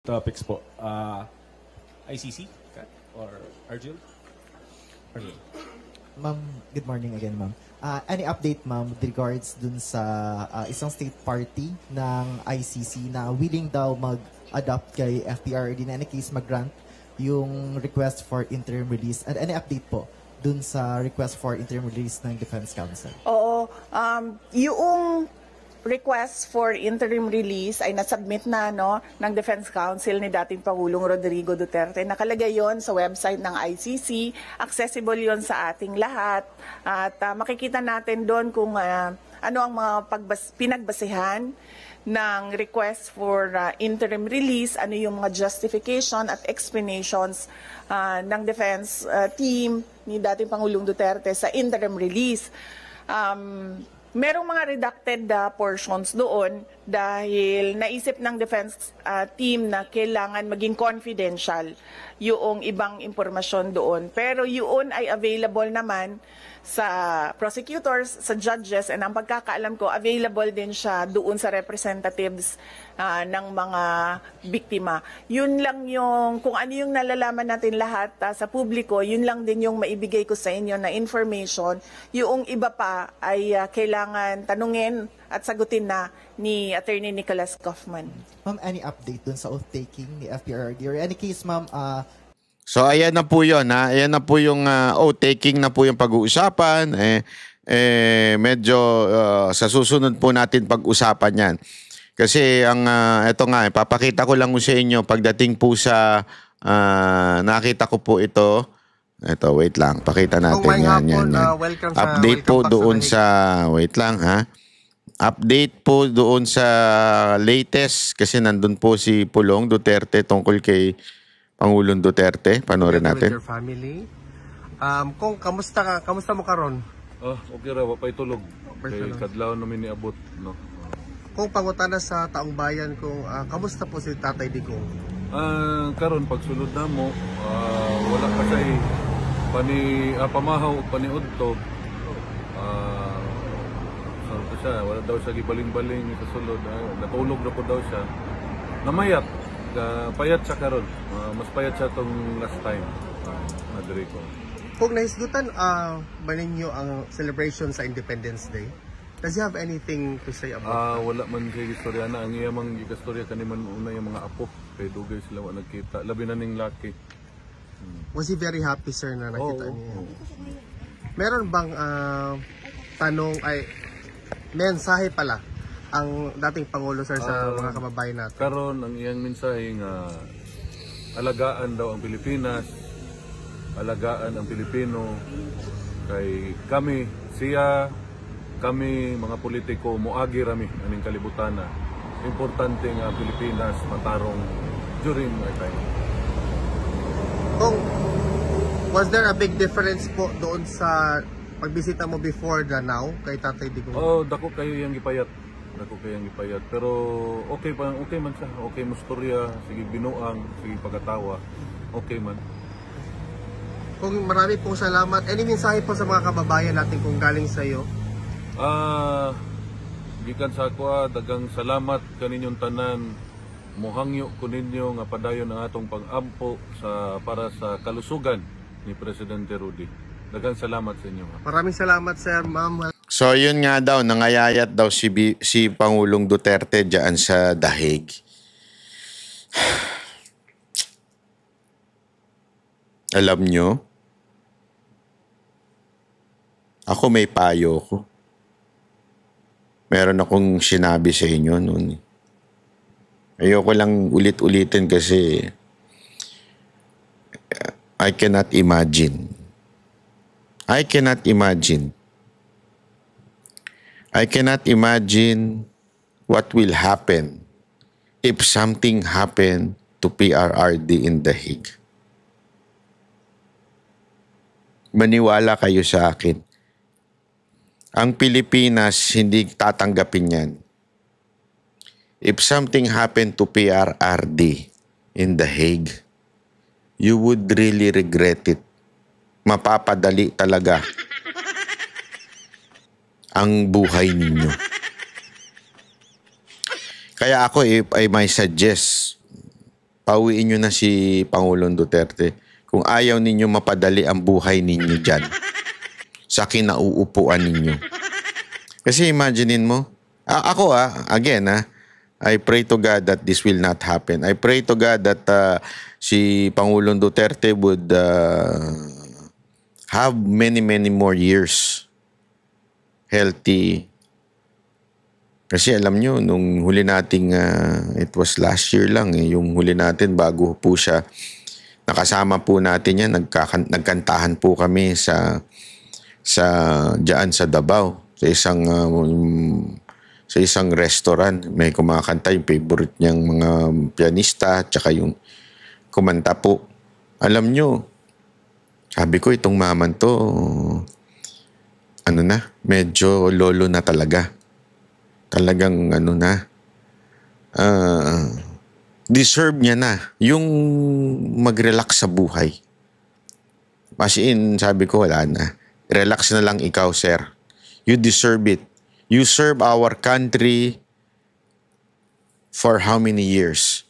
topics po. ICC or Arjun? Arjun. Ma'am, good morning again, ma'am. Any update, ma'am, with regards dun sa isang state party ng ICC na willing daw mag-adopt kay FPRD na any case mag-grant yung request for interim release? And any update po dun sa request for interim release ng Defense Council? Oo. Yung request for interim release ay nasubmit na ng Defense Council ni dating Pangulong Rodrigo Duterte. Nakalagay yon sa website ng ICC. Accessible yon sa ating lahat. At makikita natin doon kung ano ang mga pinagbasehan ng request for interim release, ano yung mga justification at explanations ng defense team ni dating Pangulong Duterte sa interim release. Merong mga redacted portions doon dahil naisip ng defense team na kailangan maging confidential yung ibang impormasyon doon. Pero yun ay available naman sa prosecutors, sa judges, and ang pagkakaalam ko, available din siya doon sa representatives ng mga biktima. Yun lang yung, kung ano yung nalalaman natin lahat sa publiko, yun lang din yung maibigay ko sa inyo na information. Yung iba pa ay kailangan tanungin at sagutin na ni Attorney Nicholas Kaufman. Ma'am, any update dun sa oath-taking ni FPRD? Or any case, ma'am, so ayan na po yun, ha? Ayan na po yung oath-taking na po yung pag-uusapan. Medyo sa susunod po natin pag-usapan yan. Kasi ang ito nga, papakita ko lang sa inyo pagdating po sa nakita ko po ito. Ito, wait lang. Pakita natin yan. Update po doon sa, wait lang ha. Update po doon sa latest kasi nandun po si Pulong Duterte tungkol kay Pangulong Duterte. Panoorin natin. With your family. Kung kamusta mo karon? Okay ra, wapay tulog. Kay kadlaw namin niabot, no. Kung pangutana sa taong bayan kung kamusta po si Tatay Digong? Karon pagsulod na mo, wala pa say pamahaw paniudto. Sarap siya, wala daw siya gibaling-baling sa sulod. Natulog na po daw siya. Namayat. Payat siya karon. Mas payat siya tong last time. Madrico. Kung nahisgutan ba ninyo ang celebration sa Independence Day, does he have anything to say about wala man siya istorya na. Ang iyamang istorya kaniman una yung mga apo. Kay dugay sila wala nagkita. Labi na ning laki. Was he very happy, sir, na nakita niyo? Meron bang tanong ay mensahe pala ang dating Pangulo, sir, sa mga kababayan natin? Karon ang iyang mensahe nga alagaan daw ang Pilipinas, alagaan ang Pilipino, kay kami, siya, kami, mga politiko, muagi rami aning kalibutan na. Importante nga ang Pilipinas matarong during my time. Was there a big difference po doon sa pagbisita mo before the now kay Tatay Digong? Dako kayo yung ipayat. Pero okay man siya. Okay mo storya, sige binuang, sige pagkatawa. Okay man. Kung marami pong salamat. Any mensahe po sa mga kababayan natin kung galing sa iyo? Gikan sa ako, dagang salamat kaninyong tanan. Mohangyo ko ninyo nga padayon ang atong pag-ampo para sa kalusugan ni Presidente Rudy. Dagang salamat sa inyo. Maraming salamat, sir, ma'am. So yun nga daw, nangayayat daw si Pangulong Duterte dyan sa Dahig. Alam nyo, ako may payo ko. Meron akong sinabi sa inyo noon. Ayoko lang ulit-ulitin kasi I cannot imagine what will happen if something happened to PRRD in The Hague. Maniwala kayo sa akin. Ang Pilipinas hindi tatanggapin yan. If something happened to PRRD in The Hague, you would really regret it. Mapapadali talaga ang buhay ninyo. Kaya ako, if I might suggest, pauwiin nyo na si Pangulong Duterte kung ayaw ninyo mapadali ang buhay ninyo dyan sa kinauupuan ninyo. Kasi imaginein mo, ako again I pray to God that this will not happen. I pray to God that si Pangulong Duterte would have many more years healthy. Kasi alam nyo, nung huli nating, it was last year lang, yung huli natin bago po siya, nakasama po natin yan, nagkantahan po kami dyan sa Davao, sa isang restaurant. May kumakanta yung favorite niyang mga pianista, tsaka yung kumanta po. Alam nyo, sabi ko itong maman to, medyo lolo na talaga. Talagang deserve niya na yung mag-relax sa buhay. As in, sabi ko, wala na. Relax na lang ikaw, sir. You deserve it. You serve our country for how many years?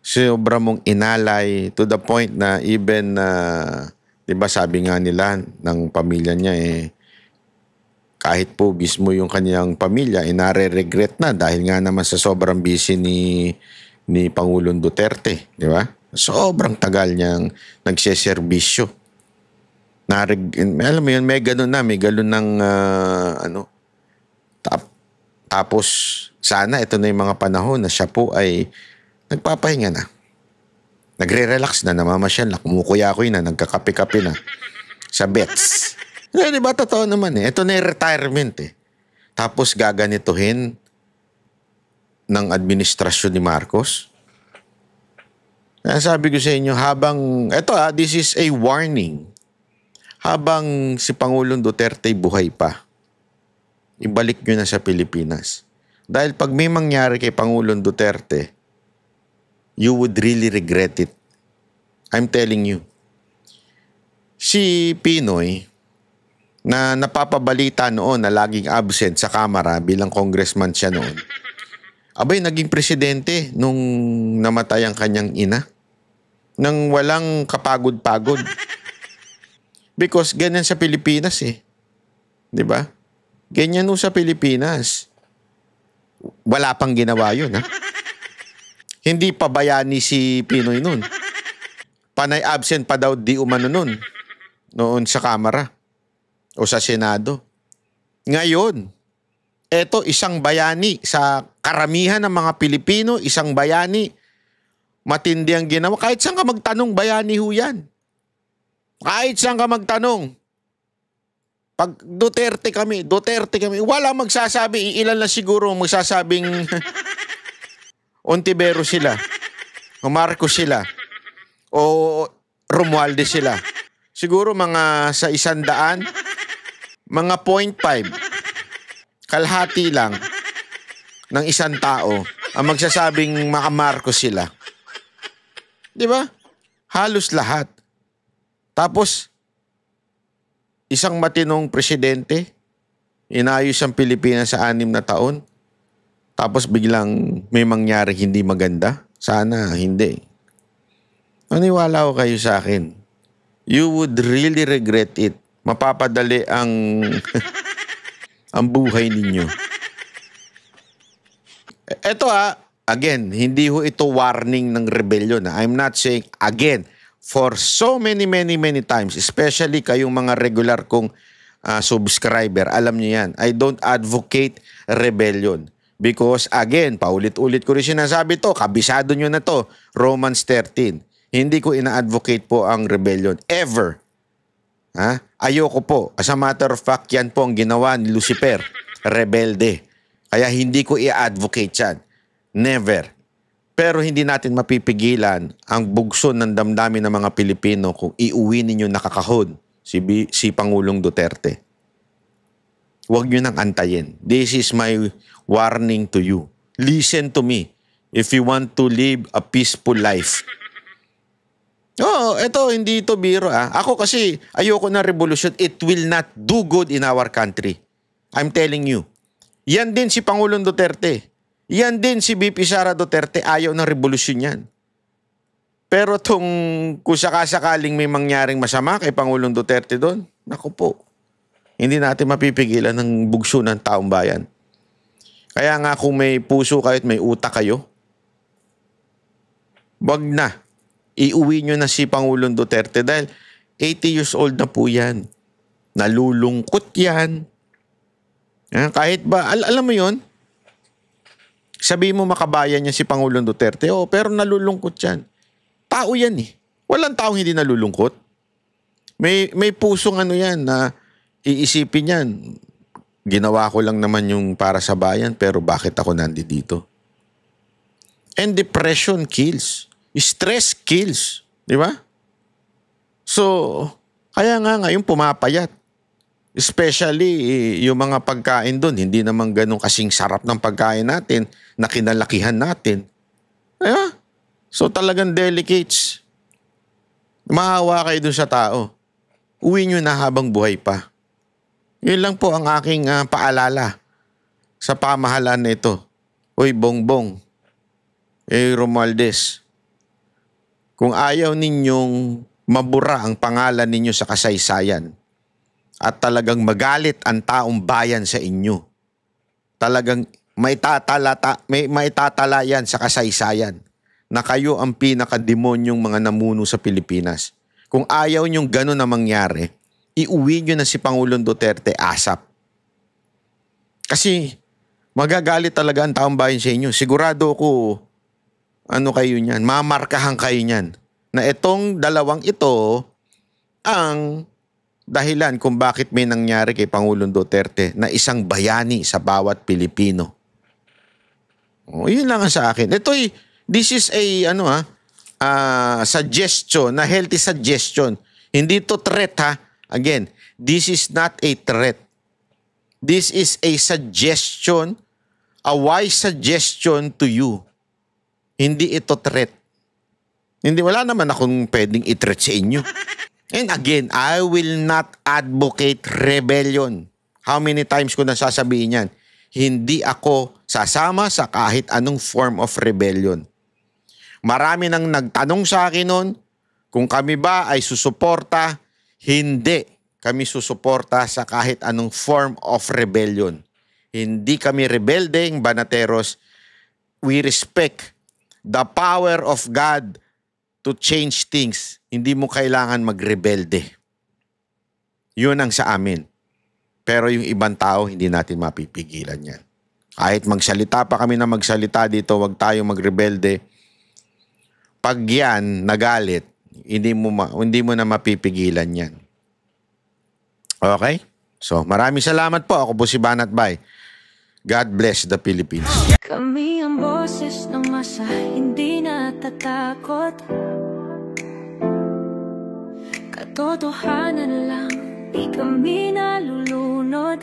Sobra mong inalay to the point na even, di ba sabi nga nila ng pamilya niya kahit po mismo yung kanyang pamilya, nare-regret na dahil nga naman sa sobrang busy ni Pangulong Duterte, di ba? Sobrang tagal niyang nagseserbisyo. Alam mo yun, may ganun ng tapos sana ito na yung mga panahon na siya po ay nagpapahinga na. Nagre-relax na, namamasyal na, kumukuya-kuy na, nagkakape-kape na sa bets. Di ba totoo naman Ito na yung retirement Tapos gaganituhin ng administrasyon ni Marcos. Kaya sabi ko sa inyo, this is a warning. Habang si Pangulong Duterte buhay pa, ibalik nyo na sa Pilipinas. Dahil pag may mangyari kay Pangulong Duterte, you would really regret it. I'm telling you. Si Pinoy, na napapabalita noon na laging absent sa Kamara bilang congressman siya noon, abay naging presidente nung namatay ang kanyang ina nang walang kapagod-pagod. Because ganyan sa Pilipinas di ba? Ganyan sa Pilipinas. Wala pang ginawa yun Hindi pa bayani si Pinoy noon. Panay absent pa daw di umano noon sa Kamara o sa Senado. Ngayon, eto isang bayani sa karamihan ng mga Pilipino, isang bayani, matindi ang ginawa. Kahit saan ka magtanong, bayani ho yan. Kahit saan ka magtanong. Pag Duterte kami, wala magsasabi, ilan lang siguro magsasabing Ontiveros sila, o Marcos sila, o Romualdez sila. Siguro mga sa 100, mga 0.5, kalahati lang ng isang tao ang magsasabing mga Marcos sila. Di ba? Halos lahat. Tapos, isang matinong presidente, inayos ang Pilipinas sa 6 na taon, tapos biglang may mangyari hindi maganda. Sana hindi. Maniwala ko kayo sa akin. You would really regret it. Mapapadali ang ang buhay ninyo. Ito again, hindi ho ito warning ng rebellion. I'm not saying, again, for so many times, especially kayong mga regular kong subscriber, alam niyo yan, I don't advocate rebellion. Because again, paulit-ulit ko rin sinasabi to, kabisado nyo na to, Romans 13. Hindi ko ina-advocate po ang rebellion. Ever. Ayoko po. As a matter of fact, yan po ang ginawa ni Lucifer. Rebelde. Kaya hindi ko i-advocate yan. Never. Pero hindi natin mapipigilan ang bugso ng damdamin ng mga Pilipino kung iuwi ninyo nakakahon si Pangulong Duterte. Huwag nyo nang antayin. This is my warning to you. Listen to me if you want to live a peaceful life. Ito, hindi ito biro. Ako kasi, ayoko na revolution. It will not do good in our country. I'm telling you. Yan din si Pangulong Duterte. Yan din si BP Sara Duterte. Ayaw ng revolution yan. Pero kung sakasakaling may mangyaring masama kay Pangulong Duterte doon, naku po, hindi natin mapipigilan ng bugso ng taong bayan. Kaya nga kung may puso kayo at may utak kayo, wag na. Iuwi nyo na si Pangulong Duterte dahil 80 years old na po yan. Nalulungkot yan. Kahit ba, alam mo yon, sabihin mo makabayan niya si Pangulong Duterte, pero nalulungkot yan. Tao yan eh. Walang taong hindi nalulungkot. May pusong yan na iisipin yan. Ginawa ko lang naman yung para sa bayan, pero bakit ako nandito? And depression kills. Stress kills. Di ba? So, kaya nga ngayon pumapayat. Especially yung mga pagkain doon. Hindi naman ganun kasing sarap ng pagkain natin na kinalakihan natin. Diba? So talagang delicates. Maawa kayo dun sa tao. Uwi nyo na habang buhay pa. Yun lang po ang aking paalala sa pamahalaan na ito. Uy, Bongbong. Romualdez. Kung ayaw ninyong mabura ang pangalan ninyo sa kasaysayan at talagang magalit ang taong bayan sa inyo, talagang maitatala yan sa kasaysayan na kayo ang pinakademonyong mga namuno sa Pilipinas. Kung ayaw nyong gano'n na mangyari, iuwi nyo na si Pangulong Duterte ASAP. Kasi magagalit talaga ang taong bayan sa inyo. Sigurado ko, kayo niyan, mamarkahan kayo niyan, na itong dalawang ito ang dahilan kung bakit may nangyari kay Pangulong Duterte na isang bayani sa bawat Pilipino. Yun lang ang sa akin. This is a suggestion, na healthy suggestion. Hindi to threat ha. Again, this is not a threat. This is a suggestion, a wise suggestion to you. Hindi ito threat. Wala naman akong pwedeng i-threat sa inyo. And again, I will not advocate rebellion. How many times ko nasasabihin yan? Hindi ako sasama sa kahit anong form of rebellion. Marami nang nagtanong sa akin noon kung kami ba ay susuporta. Hindi kami susuporta sa kahit anong form of rebellion. Hindi kami rebeldeng banateros. We respect the power of God to change things. Hindi mo kailangan magrebelde. Yun ang sa amin. Pero yung ibang tao, hindi natin mapipigilan yan. Kahit magsalita pa kami na magsalita dito, wag tayong magrebelde. Pag yan, nagalit, hindi mo na mapipigilan yan. Okay? So, maraming salamat po. Ako po si Banat Bay. God bless the Philippines. Kami ang boses ng masa, hindi natatakot. Katotohanan lang, di kami nalulunod.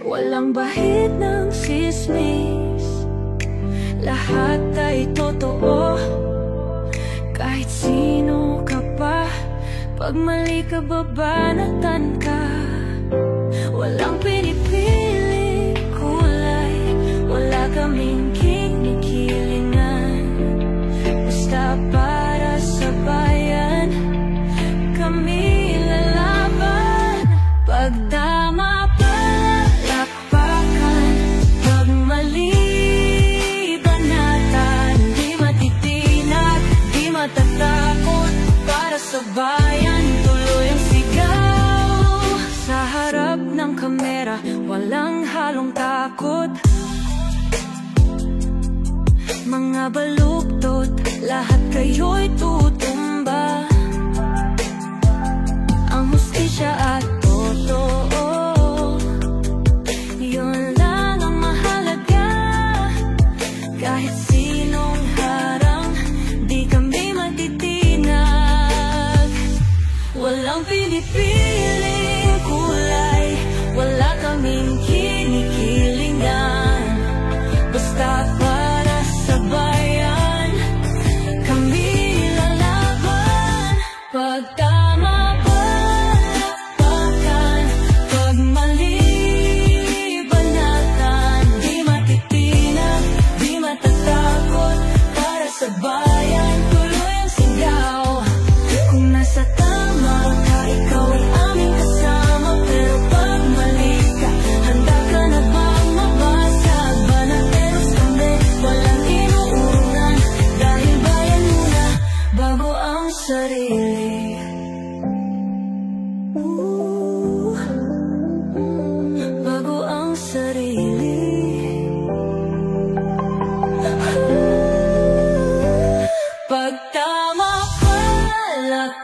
Walang bahid ng sismis, lahat ay totoo. Kahit sino ka pa, pag mali ka babanatan ka. Walang pinipili kulay, wala kaming kinikilingan. Basta para sa bayan, kami lalaban. Pag tama palapakan, pag mali banatan. Di matitinag, di matatakot, para sa bayan tuloy ang sigaw. Sa harap ng kamera, walang halong takot. Mga baluktot, lahat kayo'y tutumba. Ang hustisya at totoo, yun lang ang mahalaga. Kahit sinong harang, di kami matitinag. Walang pinipiling kulay, wala kaming kinikilingan. Basta para sa bayan, kami lalaban. Pag tama palapakan, pag mali banatan. Di matitinag, di matatakot, para sa bayan, tuloy ang sigaw. Kung nasa tama ka, ikaw ay aming kasama. Pero pag mali ka, handa ka na bang mabasag? Banateros kami, walang inuunan. Dahil bayan muna, bago ang sarili. Bago ang sarili. Pag tama palakpakan,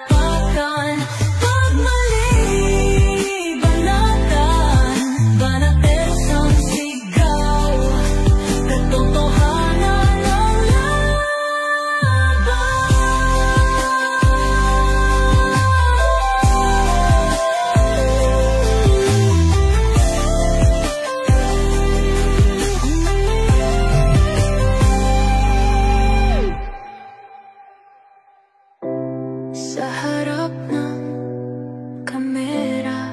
pag mali banatan. Banateros ang sigaw, katotohanan ang sa harap ng kamera,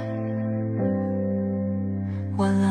wala